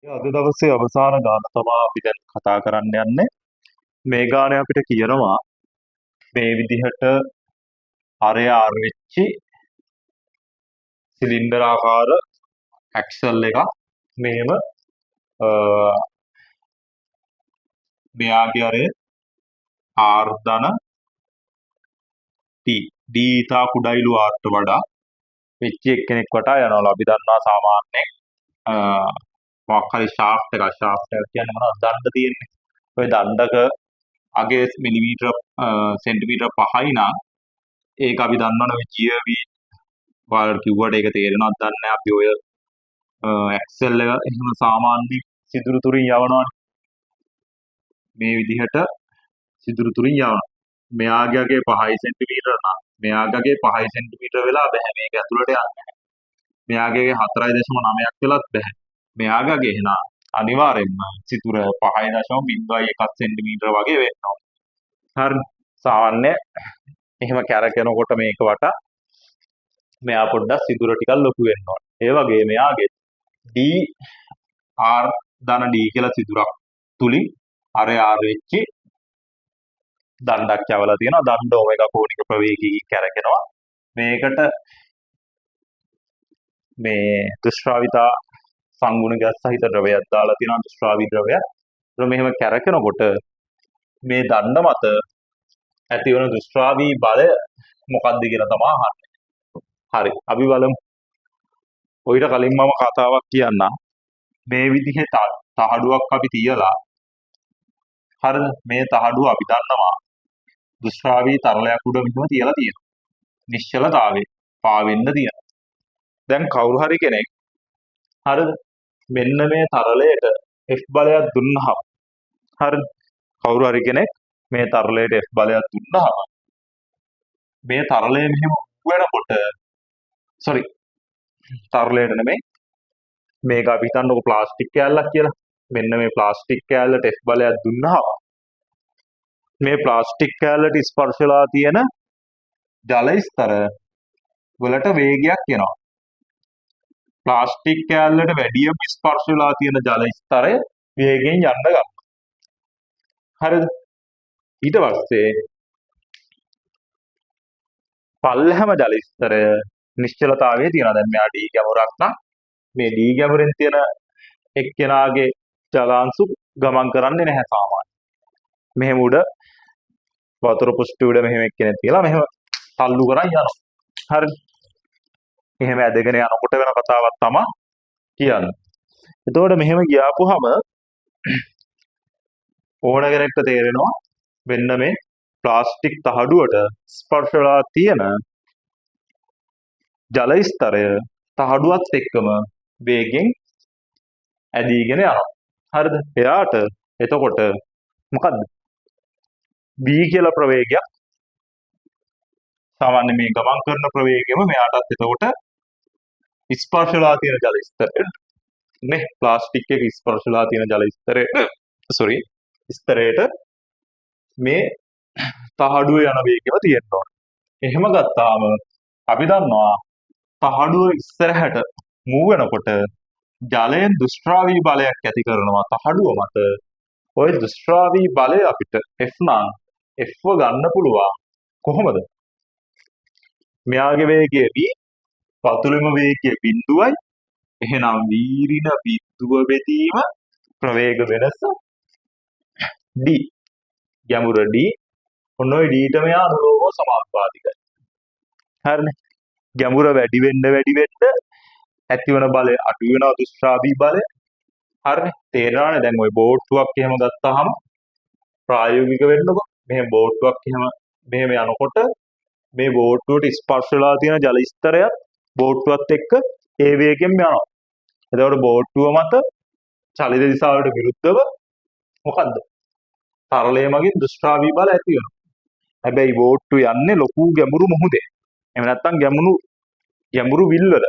අද දවසේ අවසාන ගාන තමයි අපි දැන් කතා කරන්න යන්නේ. මේ ගානේ අපිට කියනවා මේ විදිහට අරය ආර් වෙච්චි සිලින්ඩර් ආකාර ඇක්සල් එකක් මෙහෙම මෙයාගේ අරය ආර් ධන T D ඉතා කුඩයිලු ආර්ට වඩා වෙච්ච එක්කෙනෙක් වටා යනවා. අපි දන්නවා සාමාන්‍යයෙන් මොකක් හරි ෂාෆ්ට් එක කියන්නේ මොනවද දණ්ඩ තියෙන්නේ. ඔය දණ්ඩක අගේ මිලිමීටර සෙන්ටිමීටර 5යි නම් ඒක අපි දන්නවනේ ඔය GV ඔයාලට කිව්වට ඒක තේරෙනවද දන්නේ නැහැ. අපි ඔය ඇක්සල් එක එහෙම සාමාන්‍ය සිදුරු තුරින් යවනවනේ. මේ විදිහට සිදුරු තුරින් යවනවා. මෙයාගේ අගේ 5 සෙන්ටිමීටර නම් මෙයාගේ 5 සෙන්ටිමීටර වෙලා බෑ මේක ඇතුළට යන්නේ. මෙයාගේ 4.9ක් වෙලත් බෑ. මෙයාගේ එහෙනම් අනිවාර්යෙන්ම සිදුර 5.01 සෙන්ටිමීටර වගේ වෙන්න ඕන. හරි. සාමාන්‍ය එහෙම කැරකෙනකොට මේක වටා මෙයා පොඩ්ඩක් සිදුර ටිකක් ලොකු වෙන්න ඕන. ඒ වගේ මෙයාගේ D R ධන D කියලා සිදුරක් තුලින් අර R වෙච්චි දණ්ඩක් යවලා තියෙනවා. දණ්ඩ ඔමෙගා කෝණික ප්‍රවේගයකින් කැරකෙනවා. මේකට මේ දුෂ්ටාවිතා සංගුණ ගස් සහිත ද්‍රවයක් දාලා තියෙනවා. දුෂ්ටාවි ද්‍රවයක්. ඒක මෙහෙම කැරකෙනකොට මේ දණ්ඩ මත ඇතිවන දුෂ්ටාවි බලය මොකක්ද කියලා තමයි අහන්නේ. හරි. අපි බලමු. ඔයිට කලින් මම කතාවක් කියන්නම්. මේ විදිහේ තහඩුවක් අපි තියලා හරිද? මේ තහඩුව අපි දන්නවා දුෂ්ටාවි තරලයක් උඩ මෙහෙම තියලා තියෙනවා. නිශ්චලතාවයේ පාවෙන්න තියෙනවා. දැන් කවුරු හරි කෙනෙක් හරිද? මෙන්න මේ තරලයට F බලයක් දුන්නාම හරිද? කවුරු හරි කෙනෙක් මේ තරලයට F බලයක් දුන්නාම මේ තරලය මෙහෙම වෙනකොට තරලයට නෙමෙයි මේක අපි හිතන්නකො ප්ලාස්ටික් කෑල්ලක් කියලා. මෙන්න මේ ප්ලාස්ටික් කෑල්ලට F බලයක් දුන්නාම මේ ප්ලාස්ටික් කෑල්ලට ස්පර්ශ වෙලා තියෙන ජල ස්තර වලට වේගයක් එනවා. ප්ලාස්ටික් කෑල්ලට වැඩියම ස්පර්ශ වෙලා තියෙන ජල ස්තරය වේගයෙන් යන්න ගන්නවා. හරිද? ඊට පස්සේ පල්ලෙහාම ජල ස්තරය නිශ්චලතාවයේ තියෙනවා. දැන් මෙයා D ගැඹුරක් නම් මේ D ගැඹුරෙන් තියෙන එක්කෙනාගේ ජලාංශු ගමන් කරන්නේ නැහැ සාමාන්‍යයෙන්. මෙහෙම උඩ වතුර පුෂ්ටි උඩ මෙහෙම එක්කෙනෙක් තියලා මෙහෙම තල්ලු කරන් යනවා. හරිද? එහෙම ඇදගෙන යනකොට වෙන කතාවක් තමයි කියන්නේ. එතකොට මෙහෙම ගියාපුවාම ඕන කෙනෙක්ට තේරෙනවා වෙන්න මේ ප්ලාස්ටික් තහඩුවට ස්පර්ශ වෙලා තියෙන ජල ස්තරය තහඩුවත් එක්කම වේගෙන් ඇදීගෙන යනවා. හරිද? එයාට එතකොට මොකද්ද? B කියලා ප්‍රවේගයක් සාමාන්‍ය මේ ගමන් කරන ප්‍රවේගයම මෙයාටත් එතකොට ස්පර්ශ වෙලා තියෙන ජල ස්තරයට නේ ප්ලාස්ටික් එක ස්පර්ශ වෙලා තියෙන ජල ස්තරයට මේ තහඩුව යන වේගෙම තියෙන්න ඕන. එහෙම ගත්තාම අපි දන්නවා තහඩුව ඉස්සරහට මූව් වෙනකොට ජලයෙන් දුෂ්ටාවි බලයක් ඇති කරනවා තහඩුව මත. ওই දුෂ්ටාවි බලය අපිට F නම් F ගන්න පුළුවන් කොහොමද? මෙයාගේ වේගය v පතුලෙම වේගය බිඳුවයි. එහෙනම් වීරින බිඳුව බෙදීම ප්‍රවේග වෙනස d ගැඹුර d ඔන්න ඔය d ට මෙයා අනුලෝමව සමානුපාතිකයි. හරිනේ. ගැඹුර වැඩි වෙන්න ඇතිවන බලය අඩු වෙනවා දුෂ්ටාවි බලය. හරිනේ. තේරෙනවනේ දැන් ওই බෝට්ටුවක් එහෙම ගත්තාම ප්‍රායෝගික වෙන්නකො මෙහෙම බෝට්ටුවක් එහෙම මෙහෙම යනකොට මේ බෝට්ටුවට ස්පර්ශ වෙලා තියෙන ජල ස්තරයත් බෝට්ටුවත් එක්ක ඒ වේගයෙන් යනවා. එතකොට බෝට්ටුව මත චලිත දිශාවට විරුද්ධව මොකද්ද? තරලය මගින් දුෂ්ටාවි බල ඇති වෙනවා. හැබැයි බෝට්ටුව යන්නේ ලොකු ගැඹුරු මුහුදේ. එහෙම නැත්නම් ගැඹුරු විල්වල.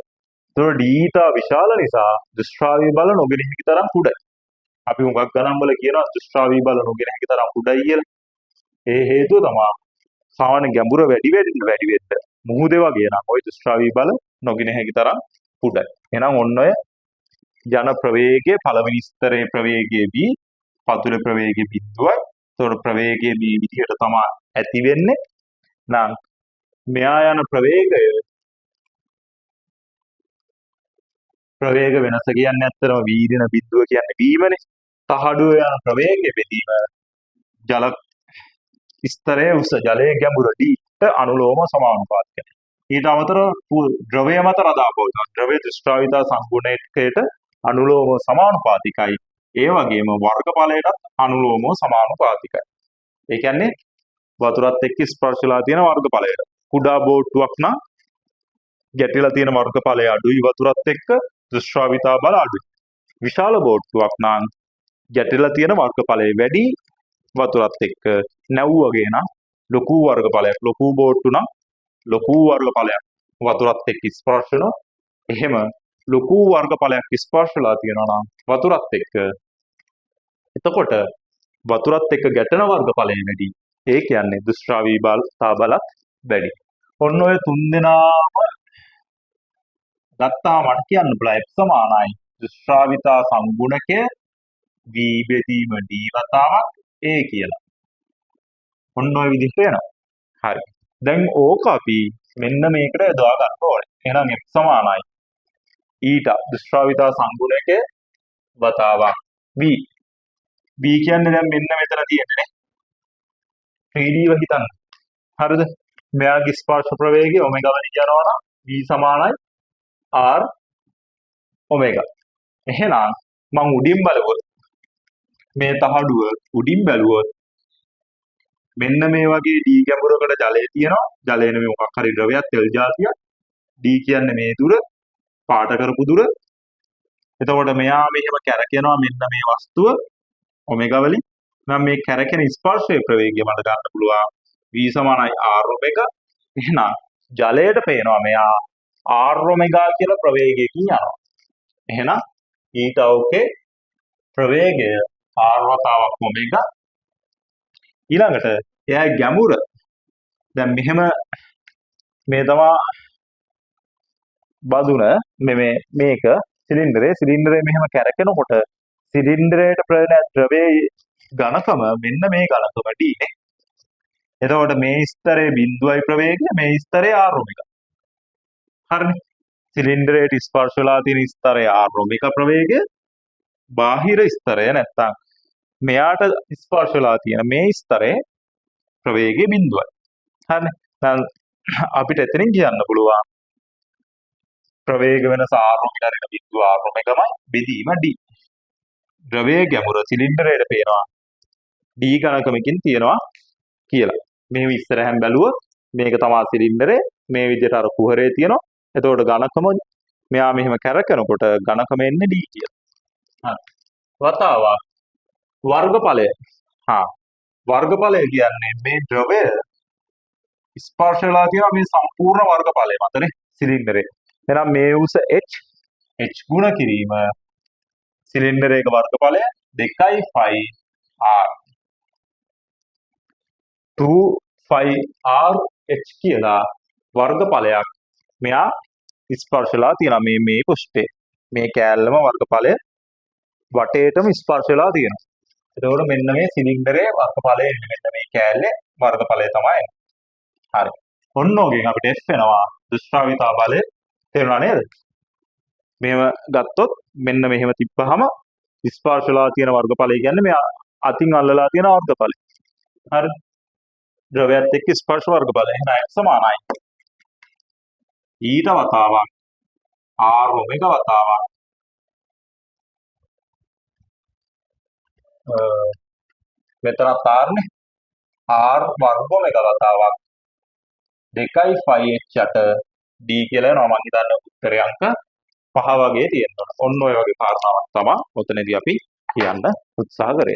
එතකොට d ඊටා විශාල නිසා දුෂ්ටාවි බල නොගෙන හැකි තරම් කුඩයි. අපි හුඟක් ගණන් වල කියනවා දුෂ්ටාවි බල නොගෙන හැකි තරම් කුඩයි කියලා. ඒ හේතුව තමයි සාමාන්‍ය ගැඹුර වැඩි වෙන්න මුහුදේ වගේ නම් ওই දුෂ්ටාවි බල නොගෙන හැකි තරම් කුඩයි. එහෙනම් ඔන්න ඔය යන ප්‍රවේගයේ පළවෙනි ස්තරයේ ප්‍රවේගයේ v පතුලේ ප්‍රවේගයේ බිඳුවයි. එතකොට ප්‍රවේගයේ මේ විදිහට තමයි ඇති වෙන්නේ. නම් මෙහා යන ප්‍රවේග වෙනස කියන්නේ ඇත්තටම v දින බිඳුව කියන්නේ v-මනේ. තහඩුව යන ප්‍රවේගයේ බෙදීම ජල ස්තරයේ උස ජලයේ ගැඹුර d-ට අනුලෝම සමානුපාතිකයි. ඊට අමතරව ද්‍රවය මත රඳා පවතින ද්‍රවයේ දෘෂ්ටාවිතා සංගුණයකට අනුලෝම සමානුපාතිකයි. ඒ වගේම වර්ගඵලයටත් අනුලෝම සමානුපාතිකයි. ඒ කියන්නේ වතුරත් එක්ක ස්පර්ශලා තියෙන වර්ගඵලයට. කුඩා බෝට්ටුවක් නම් ගැටිලා තියෙන වර්ගඵලය අඩුයි වතුරත් එක්ක දෘෂ්ටාවිතා බල අඩුයි. විශාල බෝට්ටුවක් නම් ගැටිලා තියෙන වර්ගඵලය වැඩි වතුරත් එක්ක. නැව් වගේ නම් ලොකු වර්ගඵලයක් ලොකු බෝට්ටු නම් ලොකු වර්ගඵලයක් වතුරත් එක්ක ස්පර්ශ වෙනවා. එහෙම ලොකු වර්ගඵලයක් ස්පර්ශලා තියෙනවා නම් වතුරත් එක්ක එතකොට වතුරත් එක්ක ගැටෙන වර්ගඵලය වැඩි. ඒ කියන්නේ දෘෂ්ටාවිතා බලත් වැඩි. ඔන්න ඔය තුන් දෙනාම ගත්තාම මට කියන්න පුළුවන් F සමානයි දෘෂ්ටාවිතා සංගුණකය v බෙදීම d වතාවක් a කියලා. ඔන්න ඔය විදිහට වෙනවා. හරි. දැන් ඕක අපි මෙන්න මේකට යොදා ගන්න ඕනේ. එහෙනම් F සමානයි ඊට දෘෂ්ටාවිතා සංගුණකය වතාවක් v. v කියන්නේ දැන් මෙන්න මෙතන තියෙන්නේ නේ. 3D ව හිතන්න. හරිද? මෙයාගේ ස්පර්ශ ප්‍රවේගය ඔමෙගා වලින් යනවා නම් v සමානයි r ඔමෙගා. එහෙනම් මම උඩින් බලුවොත් මේ තහඩුව උඩින් බැලුවොත් මෙන්න මේ වගේ d ගැඹුරකට ජලය තියෙනවා. ජලය නෙමෙයි මොකක් හරි ද්‍රවයක් තෙල් జాතියක්. d කියන්නේ මේ දුර පාට කරපු දුර. එතකොට මෙයා මෙහෙම කැරකෙනවා මෙන්න මේ වස්තුව ඔමෙගා වලින්. නම් මේ කැරකෙන ස්පර්ශයේ ප්‍රවේගය මට ගන්න පුළුවන් v සමානයි r ඔමෙගා. එහෙනම් ජලයට පේනවා මෙයා r ඔමෙගා කියලා ප්‍රවේගයකින් යනවා. එහෙනම් ඊට ඔකේ ප්‍රවේගය r වතාවක් ඔමෙගා. ඊළඟට එයාගේ ගැඹුර දැන් මෙහෙම මේ තමයි බදුන මේක සිලින්ඩරේ මෙහෙම කැරකෙනකොට සිලින්ඩරයට ප්‍රවේශ ද්‍රවයේ ඝනකම මෙන්න මේ ඝනකම d නේ. එතකොට මේ ස්තරයේ බිඳුවයි ප්‍රවේගය මේ ස්තරයේ r ඔමෙගා. හරිනේ. සිලින්ඩරයට ස්පර්ශ වෙලා තියෙන ස්තරයේ r ඔමෙගා ප්‍රවේගය බාහිර ස්තරය නැත්තම් මෙයාට ස්පර්ශ වෙලා තියෙන මේ ස්තරයේ ප්‍රවේගය බිඳුවයි. හරිනේ. දැන් අපිට එතනින් කියන්න පුළුවන් ප්‍රවේග වෙනස r ඔමෙගා ඍණ බිඳුව r ඔමෙගාමයි බෙදීම d. ද්‍රවයේ ගැඹුර සිලින්ඩරයට පේනවා d ඝනකමකින් තියෙනවා කියලා. මේ ඉස්සරහෙන් බැලුවොත් මේක තමයි සිලින්ඩරේ මේ විදිහට අර කුහරේ තියෙනවා. එතකොට ඝනකම මෙයා මෙහෙම කැරකෙනකොට ඝනකම එන්නේ d කියලා. හරි. වතාවක් වර්ගඵලය. වර්ගඵලය කියන්නේ මේ ද්‍රවය ස්පර්ශ වෙලා තියෙනවා මේ සම්පූර්ණ වර්ගඵලය මතනේ සිලින්ඩරේ. එහෙනම් මේ උස h ගුණ කිරීම සිලින්ඩරයක වර්ගඵලය 2 phi r 2 phi r h කියලා වර්ගඵලයක් මෙයා ස්පර්ශලා තියෙනවා මේ පෘෂ්ඨේ. මේ කෑල්ලම වර්ගඵලය වටේටම ස්පර්ශලා තියෙනවා. එතකොට මෙන්න මේ සිලින්ඩරයේ වර්ගඵලය මෙන්න මේ කෑල්ලේ වර්ගඵලය තමයි. හරි. ඔන්න ඔගෙන් අපිට F වෙනවා දෘෂ්ටාවිතා බලය. තේරුණා නේද? මේව ගත්තොත් මෙන්න මෙහෙම තිබ්බහම ස්පර්ශලා තියෙන වර්ගඵලය කියන්නේ මේ අතින් අල්ලලා තියෙන වර්ගඵලය. හරි. ද්‍රවයත් එක්ක ස්පර්ශ වර්ගඵලය. එහෙනම් F සමානයි ඊට වතාවක් r ඔමෙගා වතාවක් මෙතනත් r නේ r වර්ග ඔමෙගා වතාවක් 2 phi h යට d කියලා එනවා. මම හිතන්නේ උත්තරේ අංක 5 වගේ තියෙනවා. ඔන්න ඔය වගේ කාරණාවක් තමයි ඔතනදී අපි කියන්න උත්සාහ කරේ.